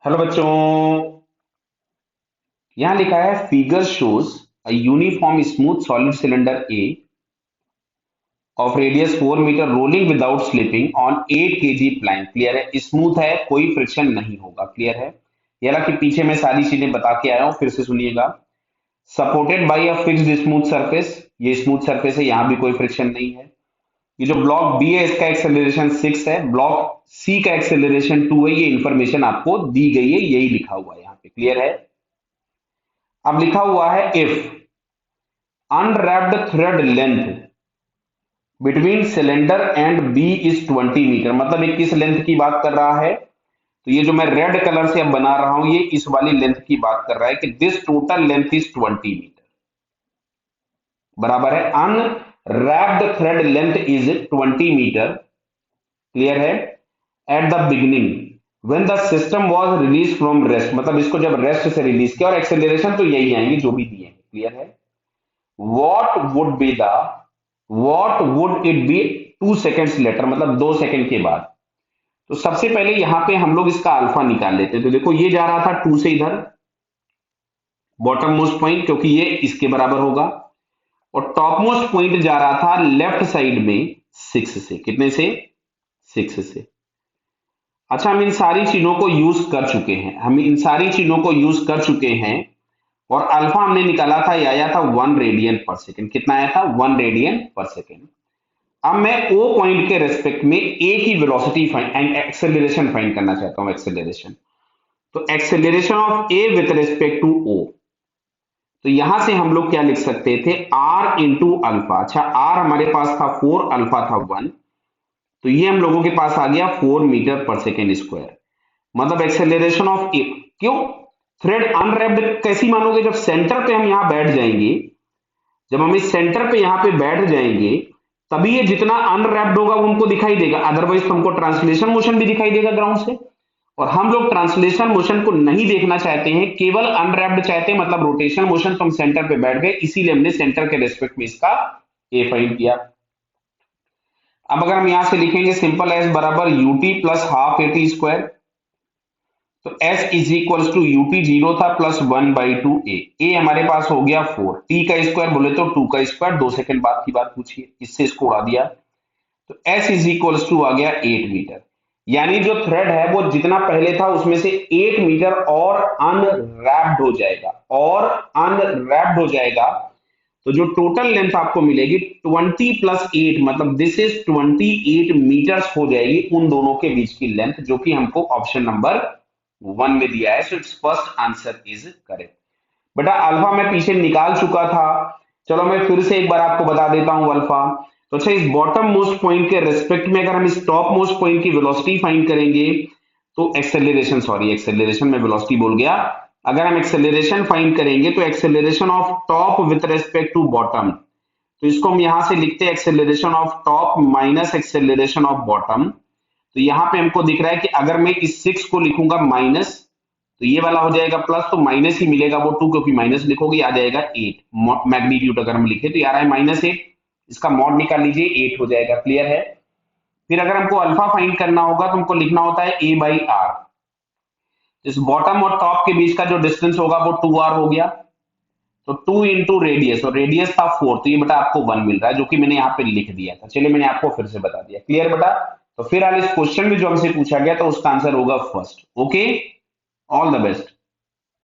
Hello बच्चों। यहां लिखा है figure shows a uniform smooth solid cylinder A of radius 4 metre rolling without slipping on 8 KG plank. Clear है, smooth है, कोई फ्रिक्शन नहीं होगा। क्लियर है। ये हालांकि पीछे मैं सारी चीजें बता के आया हूं, फिर से सुनिएगा। Supported by a fixed smooth surface, ये स्मूथ सरफेस है, यहां भी कोई फ्रिक्शन नहीं है। ये जो ब्लॉक बी है इसका एक्सेलरेशन 6 है, ब्लॉक सी का एक्सेलरेशन 2 है। ये इंफॉर्मेशन आपको दी गई है, यही लिखा हुआ है यहाँ पे। क्लियर है। अब लिखा हुआ है if unwrapped thread length between cylinder and B is 20 metre. मतलब ये किस लेंथ की बात कर रहा है? तो ये जो मैं रेड कलर से अब बना रहा हूं, ये इस वाली लेंथ की बात कर रहा है कि this total length is 20 metre. बराबर है unwrapped thread length is 20 metre. Clear है। At the beginning when the system was release from rest, मतलब इसको जब रेस्ट से रिलीज किया, और एक्सेलरेशन तो यही आएंगे जो भी दिए हैं। क्लियर है। what would be the what would it be 2 seconds later, मतलब 2 सेकेंड के बाद। तो सबसे पहले यहां पे हम लोग इसका अल्फा निकाल लेते हैं। तो देखो ये जा रहा था 2 से इधर, बॉटम मोस्ट पॉइंट, क्योंकि ये इसके बराबर होगा। और टॉप मोस्ट पॉइंट जा रहा था लेफ्ट साइड में 6 से। कितने से? 6 से। अच्छा, हम इन सारी चीजों को यूज कर चुके हैं, हम इन सारी चीजों को यूज कर चुके हैं। और अल्फा हमने निकाला था, ये आया था 1 रेडियन पर सेकेंड। कितना आया था? 1 रेडियन पर सेकेंड। अब मैं ओ पॉइंट के रेस्पेक्ट में ए की वेलोसिटी फाइंड, एक्सेलरेशन फाइंड करना चाहता हूं। एक्सेलरेशन, तो acceleration of A with respect to O. तो यहां से हम लोग क्या लिख सकते थे? R into alpha. अच्छा, आर हमारे पास था 4, अल्फा था 1, तो ये हम लोगों के पास आ गया 4 मीटर पर सेकेंड स्क्वायर। मतलब एक्सेलरेशन ऑफ ए। क्यों? थ्रेड अनरैप्ड कैसी मानोगे? जब सेंटर पे हम यहां बैठ जाएंगे, जब हम इस सेंटर पे यहां पे बैठ जाएंगे, तभी ये जितना अनरैप्ड होगा वो हमको दिखाई देगा। अदरवाइज तो हमको ट्रांसलेशन मोशन भी दिखाई देगा ग्राउंड से। और हम लोग ट्रांसलेशन मोशन को नहीं देखना चाहते हैं, केवल अनरैप्ड चाहते हैं, मतलब रोटेशन मोशन। तो हम सेंटर पे बैठ गए, इसीलिए हमने सेंटर के रेस्पेक्ट में इसका ए फाइंड किया। अब अगर हम यहां से लिखेंगे सिंपल एस बराबर UT plus half AT square, तो s is equal to UT 0 था प्लस 1/2 ए हमारे पास हो गया 4, टी का स्क्वायर बोले तो 2 का स्क्वायर। 2 सेकंड बाद की बात पूछिए, इससे इसको उड़ा दिया, तो s इज इक्वल टू आ गया 8 मीटर। यानी जो थ्रेड है वो जितना पहले था उसमें से 8 मीटर और अनरैप्ड हो जाएगा, और अनरैप्ड हो जाएगा। तो जो टोटल लेंथ आपको मिलेगी 20 प्लस 8, मतलब दिस इज 28 मीटर्स हो जाएगी उन दोनों के बीच की लेंथ, जो कि हमको ऑप्शन नंबर 1 में दिया है। So it's first answer is correct. बेटा अल्फा मैं पीछे निकाल चुका था, चलो मैं फिर से एक बार आपको बता देता हूं अल्फा। तो अच्छा, इस बॉटम मोस्ट पॉइंट के रेस्पेक्ट में अगर हम इस टॉप मोस्ट पॉइंट की वेलोसिटी फाइंड करेंगे, तो एक्सेलरेशन, सॉरी एक्सेलरेशन में वेलोसिटी बोल गया। अगर हम एक्सेलरेशन फाइंड करेंगे तो acceleration of top with respect to bottom, तो इसको हम यहां से लिखते हैं acceleration of top minus acceleration of bottom. तो यहां पे हमको दिख रहा है कि अगर मैं इस 6 को लिखूंगा माइनस, तो ये वाला हो जाएगा प्लस, तो माइनस ही मिलेगा वो 2, क्योंकि माइनस लिखोगे आ जाएगा 8। मैग्नीट्यूड अगर हम लिखे तो यार है -8, इसका मॉड निकाल लीजिए, 8 हो जाएगा। क्लियर है। फिर अगर हमको अल्फा फाइंड करना होगा तो हमको लिखना होता है a/r। इस बॉटम और टॉप के बीच का जो डिस्टेंस होगा वो 2r हो गया। तो 2 इंटू रेडियस, और रेडियस था 4, तो ये बेटा आपको 1 मिल रहा है, जो कि मैंने यहाँ पे लिख दिया था। चलिए मैंने आपको फिर से बता दिया। क्लियर बेटा। तो फिर इस क्वेश्चन में जो हमसे पूछा गया तो उसका आंसर होगा first. Okay, all the best.